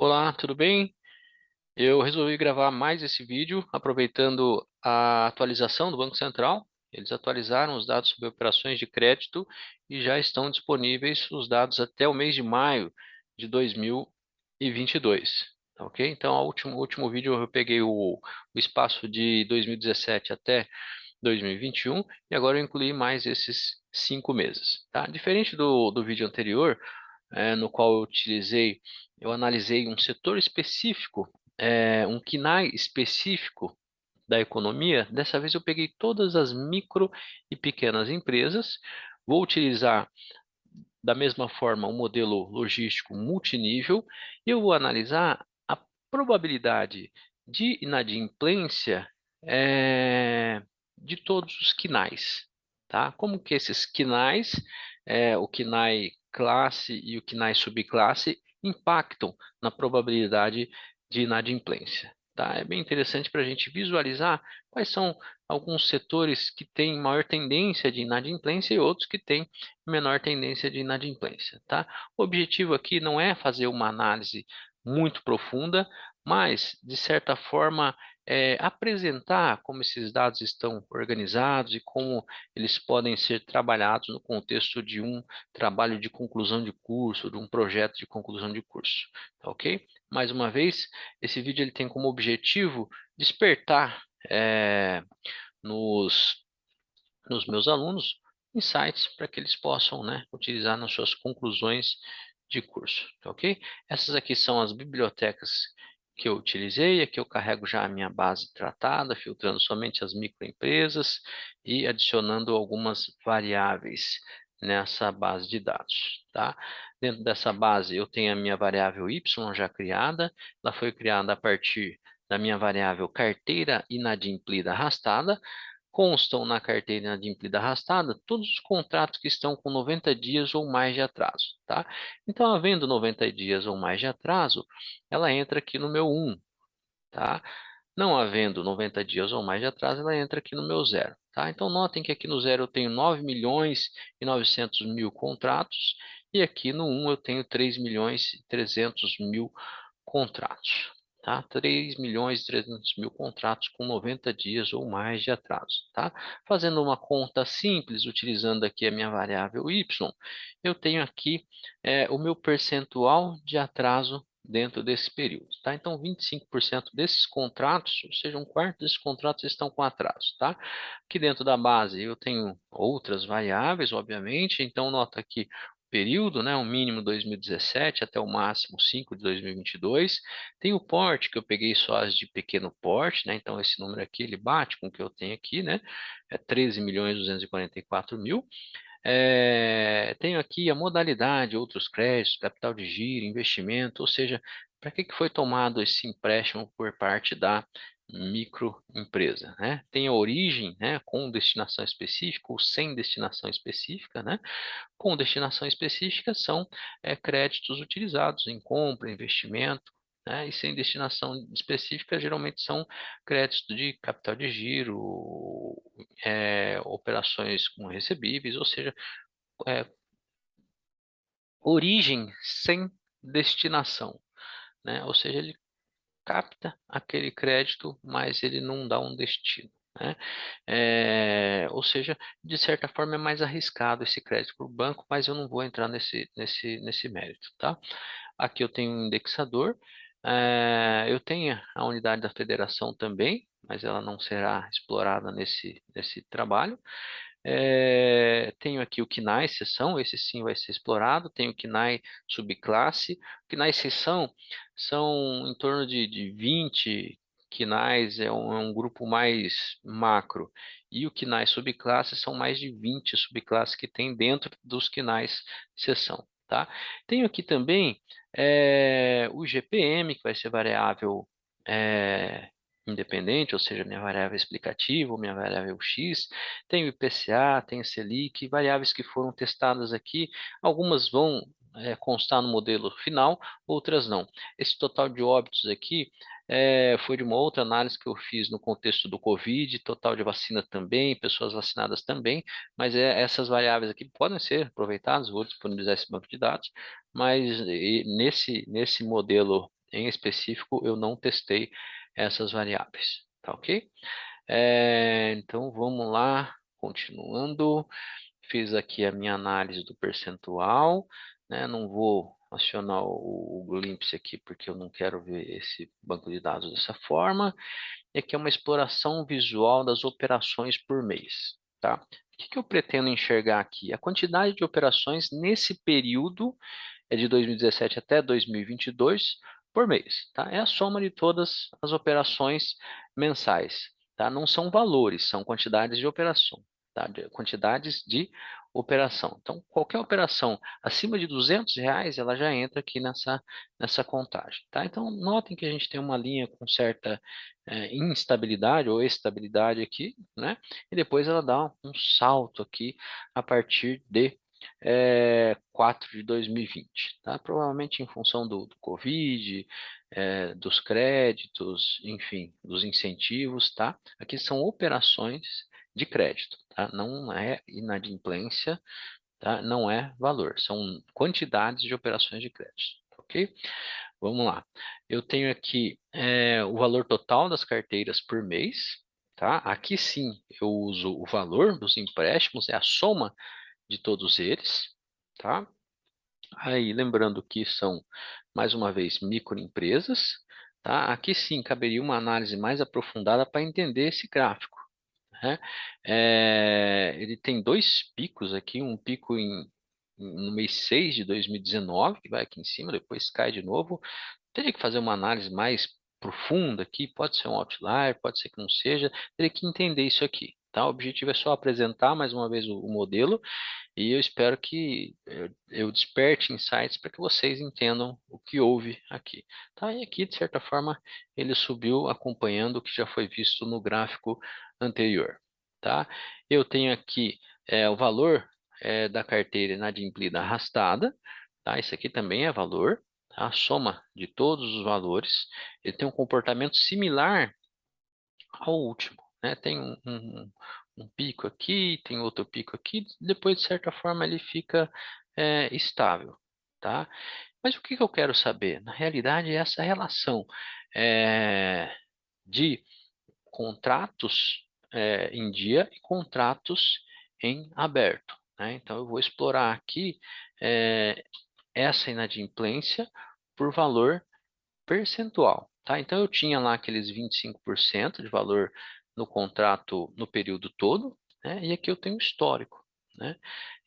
Olá, tudo bem? Eu resolvi gravar mais esse vídeo aproveitando a atualização do Banco Central. Eles atualizaram os dados sobre operações de crédito e já estão disponíveis os dados até o mês de maio de 2022. Tá ok? Então, o último vídeo eu peguei o espaço de 2017 até 2021 e agora eu incluí mais esses 5 meses. Tá? Diferente do vídeo anterior, no qual eu analisei um setor específico, um KNAI específico da economia. Dessa vez eu peguei todas as micro e pequenas empresas, vou utilizar da mesma forma um modelo logístico multinível e eu vou analisar a probabilidade de inadimplência de todos os KNAIs, tá? Como que esses KNAIs, o KNAI classe e o KNAI subclasse, impactam na probabilidade de inadimplência, tá? É bem interessante para a gente visualizar quais são alguns setores que têm maior tendência de inadimplência e outros que têm menor tendência de inadimplência, tá? O objetivo aqui não é fazer uma análise muito profunda, mas, de certa forma, apresentar como esses dados estão organizados e como eles podem ser trabalhados no contexto de um trabalho de conclusão de curso, de um projeto de conclusão de curso, tá ok? Mais uma vez, esse vídeo ele tem como objetivo despertar nos nos meus alunos insights para que eles possam, né, utilizar nas suas conclusões de curso, tá ok? Essas aqui são as bibliotecas que eu utilizei. Aqui eu carrego já a minha base tratada, filtrando somente as microempresas e adicionando algumas variáveis nessa base de dados, tá? Dentro dessa base eu tenho a minha variável y já criada. Ela foi criada a partir da minha variável carteira inadimplida arrastada. Constam na carteira inadimplida arrastada todos os contratos que estão com 90 dias ou mais de atraso, tá? Então, havendo 90 dias ou mais de atraso, ela entra aqui no meu um, tá? Não havendo 90 dias ou mais de atraso, ela entra aqui no meu zero, tá? Então, notem que aqui no zero eu tenho 9 milhões e 900 mil contratos e aqui no um eu tenho 3 milhões e 300 mil contratos, tá? 3 milhões e 300 mil contratos com 90 dias ou mais de atraso, tá? Fazendo uma conta simples, utilizando aqui a minha variável y, eu tenho aqui o meu percentual de atraso dentro desse período, tá? Então, 25% desses contratos, ou seja, um quarto desses contratos estão com atraso, tá? Aqui dentro da base eu tenho outras variáveis, obviamente, então nota aqui período, né, o mínimo 2017 até o máximo 5 de 2022. Tem o porte, que eu peguei só as de pequeno porte, né, então esse número aqui ele bate com o que eu tenho aqui, né, é 13 milhões 244 mil. Tenho aqui a modalidade, outros créditos, capital de giro, investimento, ou seja, para que foi tomado esse empréstimo por parte da microempresa, né? Tem a origem, né, com destinação específica ou sem destinação específica, né? Com destinação específica são créditos utilizados em compra, investimento, né? E sem destinação específica geralmente são créditos de capital de giro, operações com recebíveis, ou seja, é, origem sem destinação, né? Ou seja, ele capta aquele crédito, mas ele não dá um destino, né? Ou seja, de certa forma é mais arriscado esse crédito para o banco, mas eu não vou entrar nesse mérito, tá? Aqui eu tenho um indexador, eu tenho a unidade da federação também, mas ela não será explorada nesse trabalho. Tenho aqui o KNAI seção, esse sim vai ser explorado. Tenho o KNAI subclasse. O KNAI seção são em torno de 20 KNAIs, é um grupo mais macro. E o KNAI subclasse são mais de 20 subclasses que tem dentro dos KNAIs seção, tá? Tenho aqui também o GPM, que vai ser variável é, independente, ou seja, minha variável explicativa, ou minha variável X. Tem o IPCA, tem o Selic, variáveis que foram testadas aqui. Algumas vão constar no modelo final, outras não. Esse total de óbitos aqui foi de uma outra análise que eu fiz no contexto do Covid, total de vacina também, pessoas vacinadas também, mas essas variáveis aqui podem ser aproveitadas, vou disponibilizar esse banco de dados, mas nesse modelo em específico, eu não testei essas variáveis, tá ok? Então, vamos lá, continuando. Fiz aqui a minha análise do percentual, né? Não vou acionar o Glimpse aqui, porque eu não quero ver esse banco de dados dessa forma. E aqui é uma exploração visual das operações por mês, tá? O que eu pretendo enxergar aqui? A quantidade de operações nesse período é de 2017 até 2022 por mês, tá? É a soma de todas as operações mensais, tá? Não são valores, são quantidades de operação, tá? Quantidades de operação. Então, qualquer operação acima de R$ 200, ela já entra aqui nessa contagem, tá? Então, notem que a gente tem uma linha com certa instabilidade ou estabilidade aqui, né? E depois ela dá um salto aqui a partir de 4 de 2020, tá? Provavelmente em função do Covid, dos créditos, enfim, dos incentivos, tá? Aqui são operações de crédito, tá? Não é inadimplência, tá? Não é valor, são quantidades de operações de crédito, ok? Vamos lá. Eu tenho aqui o valor total das carteiras por mês, tá? Aqui sim eu uso o valor dos empréstimos, é a soma de todos eles, tá? Aí, lembrando que são, mais uma vez, microempresas, tá? Aqui sim caberia uma análise mais aprofundada para entender esse gráfico, né? Ele tem dois picos aqui, um pico no mês 6 de 2019, que vai aqui em cima, depois cai de novo. Teria que fazer uma análise mais profunda aqui, pode ser um outlier, pode ser que não seja, teria que entender isso aqui, tá? O objetivo é só apresentar mais uma vez o modelo e eu espero que eu desperte insights para que vocês entendam o que houve aqui, tá? E aqui, de certa forma, ele subiu acompanhando o que já foi visto no gráfico anterior, tá? Eu tenho aqui o valor da carteira inadimplida arrastada, tá? Isso aqui também é valor, tá? A soma de todos os valores. Ele tem um comportamento similar ao último, né? Tem um pico aqui, tem outro pico aqui, depois de certa forma ele fica estável, tá? Mas o que que eu quero saber? Na realidade, é essa relação de contratos em dia e contratos em aberto, né? Então eu vou explorar aqui essa inadimplência por valor percentual, tá? Então eu tinha lá aqueles 25% de valor no contrato no período todo, né? E aqui eu tenho histórico, né?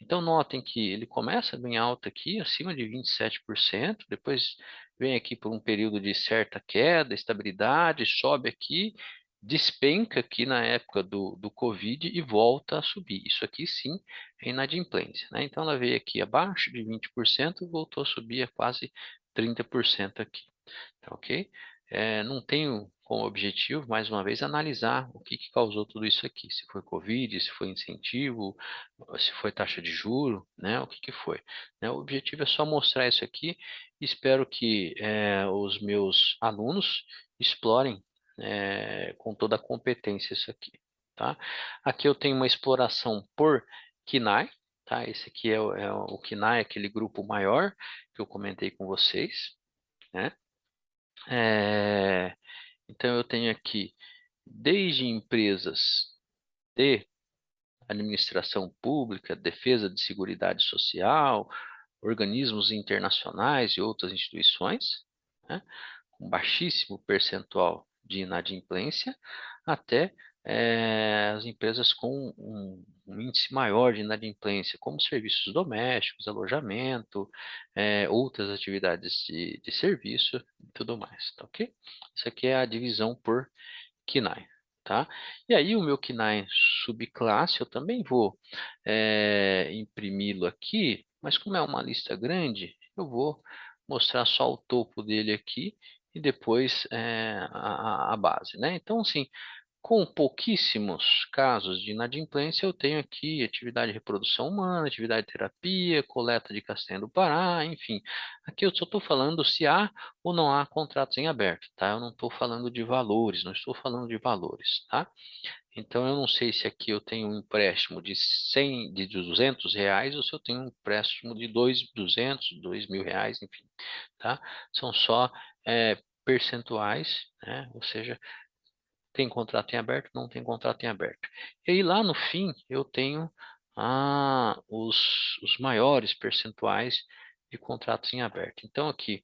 Então notem que ele começa bem alto aqui, acima de 27%, depois vem aqui por um período de certa queda, estabilidade, sobe aqui, despenca aqui na época do Covid e volta a subir. Isso aqui sim é inadimplência, né? Então ela veio aqui abaixo de 20% e voltou a subir a quase 30% aqui. Tá ok? Não tenho como objetivo, mais uma vez, analisar o que causou tudo isso aqui. Se foi Covid, se foi incentivo, se foi taxa de juro, né? O que foi. Né? O objetivo é só mostrar isso aqui. Espero que os meus alunos explorem com toda a competência isso aqui. Tá? Aqui eu tenho uma exploração por KNAI. Tá? Esse aqui o KNAI, aquele grupo maior que eu comentei com vocês, né? É, então, eu tenho aqui desde empresas de administração pública, defesa de seguridade social, organismos internacionais e outras instituições, né, com baixíssimo percentual de inadimplência, até as empresas com um índice maior de inadimplência, como serviços domésticos, alojamento, outras atividades de serviço e tudo mais, tá ok? Isso aqui é a divisão por KNAI, tá? E aí o meu KNAI subclasse eu também vou imprimi-lo aqui, mas como é uma lista grande, eu vou mostrar só o topo dele aqui e depois a base, né? Então, assim, Com pouquíssimos casos de inadimplência, eu tenho aqui atividade de reprodução humana, atividade de terapia, coleta de castanha do Pará, enfim. Aqui eu só estou falando se há ou não há contratos em aberto, tá? Eu não estou falando de valores, não estou falando de valores, tá? Então eu não sei se aqui eu tenho um empréstimo de 100, de R$ 200 ou se eu tenho um empréstimo de 200, R$ 2.000, enfim, tá? São só percentuais, né? Ou seja, tem contrato em aberto, não tem contrato em aberto. E aí lá no fim eu tenho os maiores percentuais de contratos em aberto. Então aqui,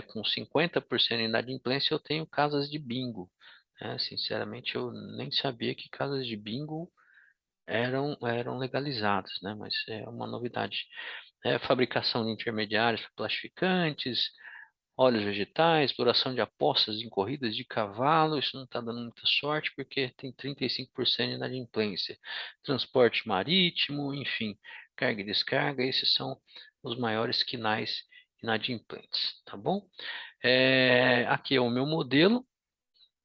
com 50% de inadimplência, eu tenho casas de bingo. Né? Sinceramente, eu nem sabia que casas de bingo eram legalizadas, né? Mas é uma novidade. Fabricação de intermediários para plastificantes, óleos vegetais, exploração de apostas em corridas de cavalo, isso não está dando muita sorte porque tem 35% de inadimplência. Transporte marítimo, enfim, carga e descarga, esses são os maiores quinais inadimplentes, tá bom? Aqui é o meu modelo,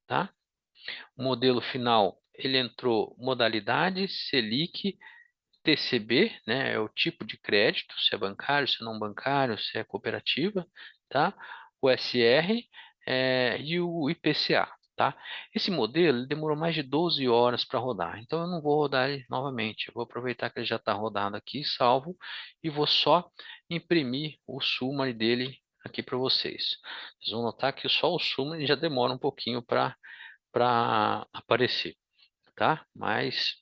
tá? O modelo final, ele entrou modalidade, Selic, TCB, né, é o tipo de crédito, se é bancário, se é não bancário, se é cooperativa, tá? O SR e o IPCA, tá? Esse modelo ele demorou mais de 12 horas para rodar, então eu não vou rodar ele novamente. Eu vou aproveitar que ele já está rodado aqui, salvo, e vou só imprimir o summary dele aqui para vocês. Vocês vão notar que só o summary já demora um pouquinho para aparecer, tá? Mas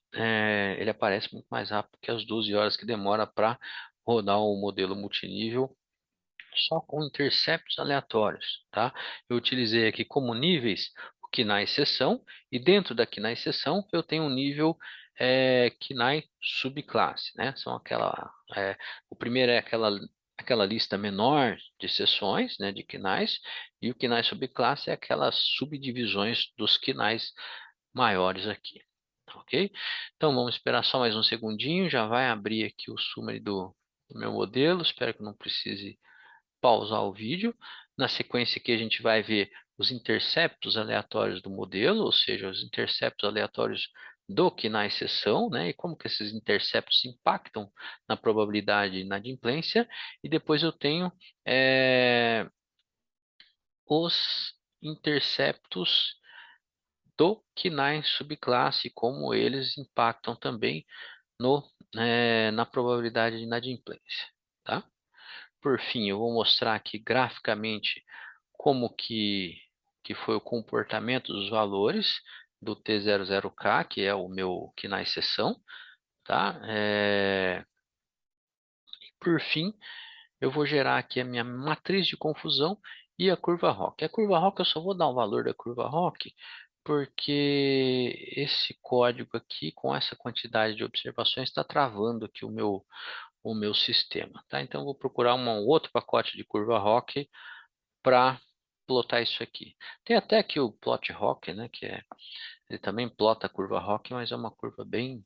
ele aparece muito mais rápido que as 12 horas que demora para rodar o modelo multinível só com interceptos aleatórios, tá? Eu utilizei aqui como níveis o KNAI seção e dentro da KNAI seção eu tenho um nível KNAI subclasse, né? O primeiro é aquela lista menor de seções, né, de KNAIs, e o KNAI subclasse é aquelas subdivisões dos KNAIs maiores aqui. Ok? Então vamos esperar só mais um segundinho. Já vai abrir aqui o summary do meu modelo. Espero que não precise pausar o vídeo. Na sequência aqui a gente vai ver os interceptos aleatórios do modelo, ou seja, os interceptos aleatórios do KNAI seção, né? E como que esses interceptos impactam na probabilidade de inadimplência. E depois eu tenho os interceptos do KNAI subclasse, como eles impactam também no, na probabilidade de inadimplência, tá? Por fim, eu vou mostrar aqui graficamente como que foi o comportamento dos valores do T00K, que é o meu KNAI seção, tá? Por fim, eu vou gerar aqui a minha matriz de confusão e a curva ROC. A curva ROC eu só vou dar o valor da curva ROC porque esse código aqui, com essa quantidade de observações, está travando aqui o meu sistema, tá? Então, eu vou procurar um outro pacote de curva ROC para plotar isso aqui. Tem até aqui o plot ROC, né? Ele também plota a curva ROC, mas é uma curva bem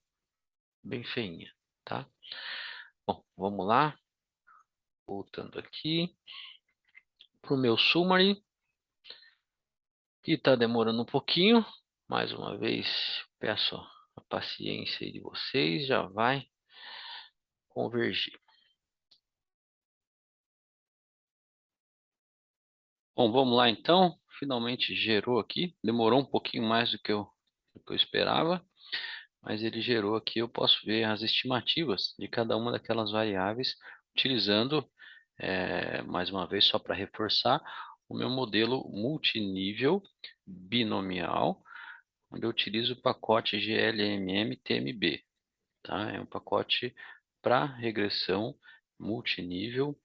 feinha, tá? Bom, vamos lá. Voltando aqui para o meu summary. E está demorando um pouquinho. Mais uma vez, peço a paciência aí de vocês. Já vai convergir. Bom, vamos lá então. Finalmente gerou aqui. Demorou um pouquinho mais do que eu esperava. Mas ele gerou aqui. Eu posso ver as estimativas de cada uma daquelas variáveis. Utilizando, mais uma vez, só para reforçar, o meu modelo multinível binomial, onde eu utilizo o pacote GLMM-TMB, tá? É um pacote para regressão multinível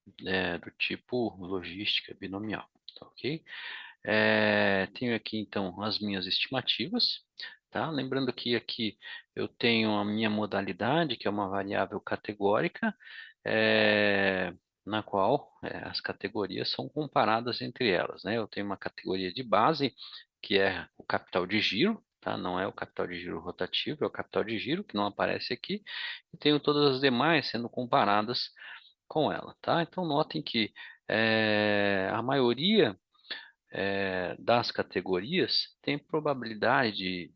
do tipo logística binomial, tá ok? Tenho aqui então as minhas estimativas, tá? Lembrando que aqui eu tenho a minha modalidade, que é uma variável categórica, na qual as categorias são comparadas entre elas, né? Eu tenho uma categoria de base, que é o capital de giro, tá? Não é o capital de giro rotativo, é o capital de giro, que não aparece aqui, e tenho todas as demais sendo comparadas com ela, tá? Então notem que a maioria das categorias tem probabilidade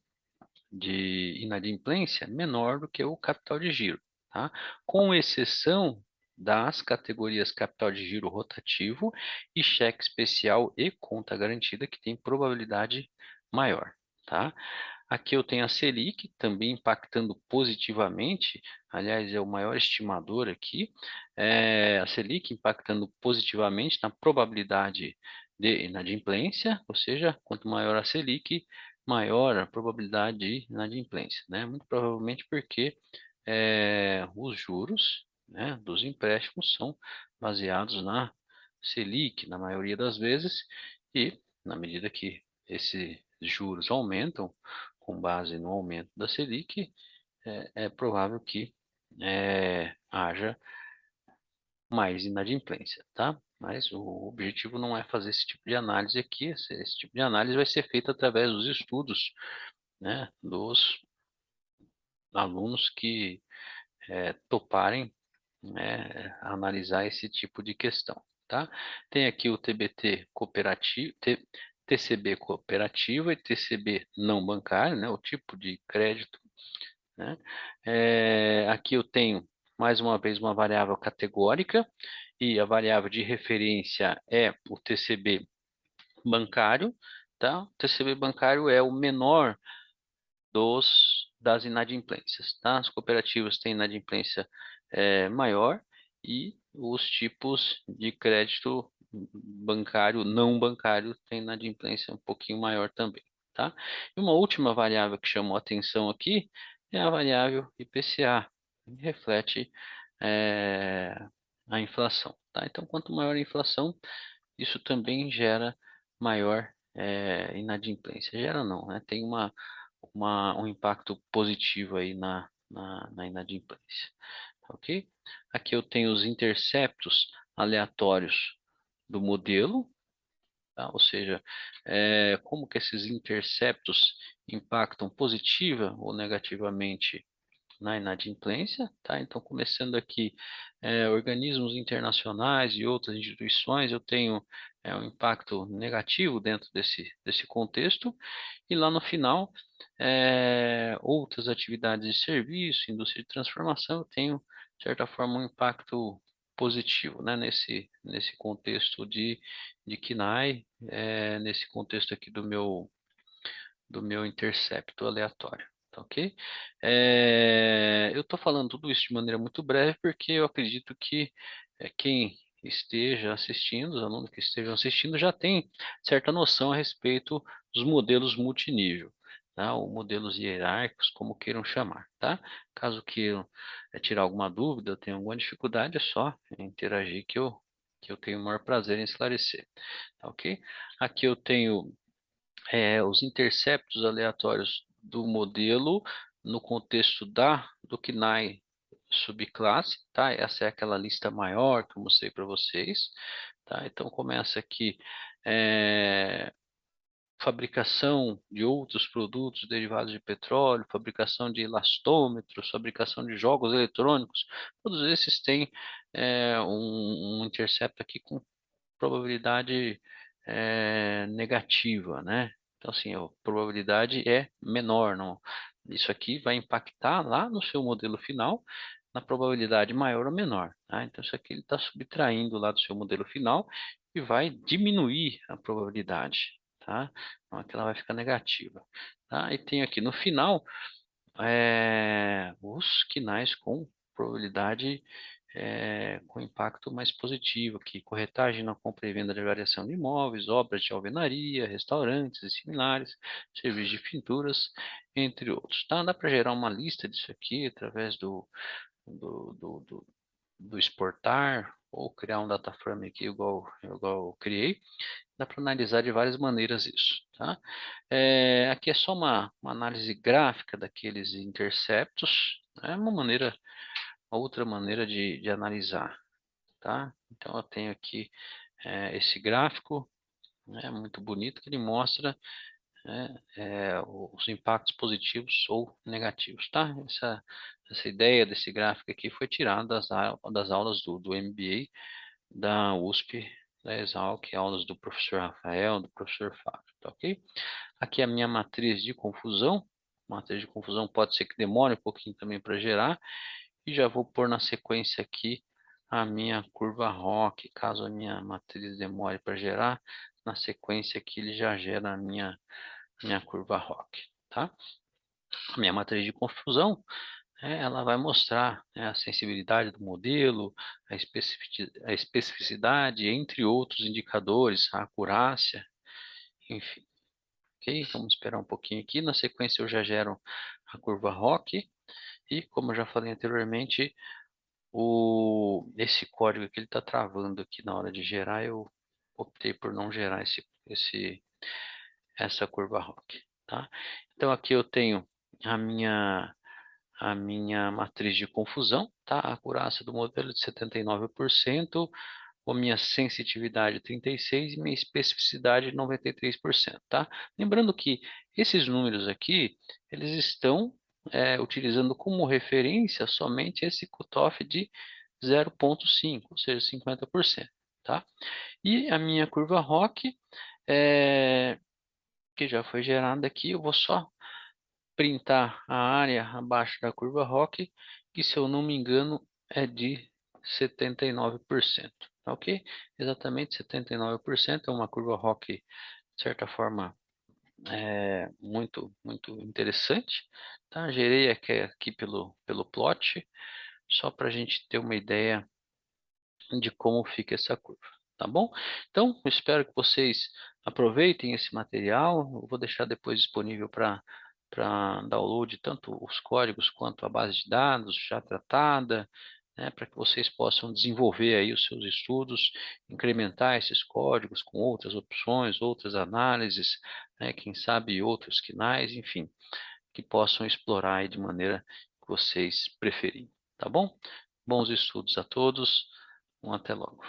de inadimplência menor do que o capital de giro, tá? Com exceção das categorias capital de giro rotativo e cheque especial e conta garantida, que tem probabilidade maior, tá? Aqui eu tenho a Selic também impactando positivamente, aliás, é o maior estimador aqui, a Selic impactando positivamente na probabilidade de inadimplência, ou seja, quanto maior a Selic, maior a probabilidade de inadimplência, né? Muito provavelmente porque os juros, né, dos empréstimos são baseados na Selic, na maioria das vezes, e na medida que esses juros aumentam, com base no aumento da Selic, é provável que haja mais inadimplência, tá? Mas o objetivo não é fazer esse tipo de análise aqui. Esse tipo de análise vai ser feito através dos estudos, né, dos alunos que toparem, né, analisar esse tipo de questão, tá? Tem aqui o TBT cooperativo, TCB cooperativa e TCB não bancário, né, o tipo de crédito, né? Aqui eu tenho, mais uma vez, uma variável categórica, e a variável de referência é o TCB bancário, tá? O TCB bancário é o menor das inadimplências, tá? As cooperativas têm inadimplência maior, e os tipos de crédito bancário, não bancário, têm inadimplência um pouquinho maior também, tá? E uma última variável que chamou a atenção aqui é a variável IPCA, que reflete é, a inflação, tá? Então, quanto maior a inflação, isso também gera maior inadimplência. Gera não, né? Tem um impacto positivo aí na inadimplência, tá ok? Aqui eu tenho os interceptos aleatórios do modelo, tá? Ou seja, como que esses interceptos impactam positiva ou negativamente na inadimplência, tá? Então, começando aqui, organismos internacionais e outras instituições, eu tenho um impacto negativo dentro desse contexto, e lá no final, outras atividades de serviço, indústria de transformação, eu tenho, de certa forma, um impacto positivo, né? Nesse contexto de KNAI, nesse contexto aqui do meu intercepto aleatório, tá ok? Eu estou falando tudo isso de maneira muito breve porque eu acredito que quem esteja assistindo, os alunos que estejam assistindo, já tem certa noção a respeito dos modelos multinível, tá? Ou modelos hierárquicos, como queiram chamar, tá? Caso queiram tirar alguma dúvida, tenha alguma dificuldade, é só interagir que eu tenho o maior prazer em esclarecer, tá ok? Aqui eu tenho os interceptos aleatórios do modelo no contexto do KNAI subclasse, tá? Essa é aquela lista maior que eu mostrei para vocês, tá? Então começa aqui fabricação de outros produtos derivados de petróleo, fabricação de elastômetros, fabricação de jogos eletrônicos, todos esses têm um intercepto aqui com probabilidade negativa, né? Então, assim, a probabilidade é menor. Não? Isso aqui vai impactar lá no seu modelo final na probabilidade maior ou menor, tá? Então, isso aqui ele está subtraindo lá do seu modelo final e vai diminuir a probabilidade, tá? Então, aqui ela vai ficar negativa, tá? E tem aqui no final os quinais com probabilidade com impacto mais positivo, aqui corretagem na compra e venda de variação de imóveis, obras de alvenaria, restaurantes e similares, serviços de pinturas, entre outros. Tá? Dá para gerar uma lista disso aqui através do, do, do, do exportar, ou criar um data frame aqui igual eu criei. Dá para analisar de várias maneiras isso, tá? Aqui é só uma análise gráfica daqueles interceptos, é outra maneira de analisar, tá? Então eu tenho aqui esse gráfico, né, muito bonito, que ele mostra os impactos positivos ou negativos, tá? Essa ideia desse gráfico aqui foi tirada das aulas do MBA da USP da Exalc, aulas do professor Rafael, do professor Fábio, tá ok? Aqui é a minha matriz de confusão. Matriz de confusão pode ser que demore um pouquinho também para gerar. E já vou pôr na sequência aqui a minha curva ROC, caso a minha matriz demore para gerar. Na sequência aqui ele já gera a minha curva ROC, tá? A minha matriz de confusão, ela vai mostrar, né, a sensibilidade do modelo, a especificidade, entre outros indicadores, a acurácia, enfim. Ok? Vamos esperar um pouquinho aqui. Na sequência eu já gero a curva ROC e, como eu já falei anteriormente, esse código que ele está travando aqui na hora de gerar, eu optei por não gerar essa curva ROC, tá? Então aqui eu tenho a minha a minha matriz de confusão, tá? A acurácia do modelo de 79%, a minha sensitividade 36% e minha especificidade 93%, tá? Lembrando que esses números aqui, eles estão utilizando como referência somente esse cutoff de 0,5, ou seja, 50%, tá? E a minha curva ROC, que já foi gerada aqui, eu vou só printar a área abaixo da curva ROC, que se eu não me engano é de 79%, tá ok? Exatamente 79%, é uma curva ROC, de certa forma, muito interessante, tá? Gerei aqui pelo plot, só para a gente ter uma ideia de como fica essa curva, tá bom? Então, eu espero que vocês aproveitem esse material. Eu vou deixar depois disponível para download tanto os códigos quanto a base de dados já tratada, né, para que vocês possam desenvolver aí os seus estudos, incrementar esses códigos com outras opções, outras análises, né, quem sabe outros quinais, enfim, que possam explorar aí de maneira que vocês preferirem, tá bom? Bons estudos a todos, até logo.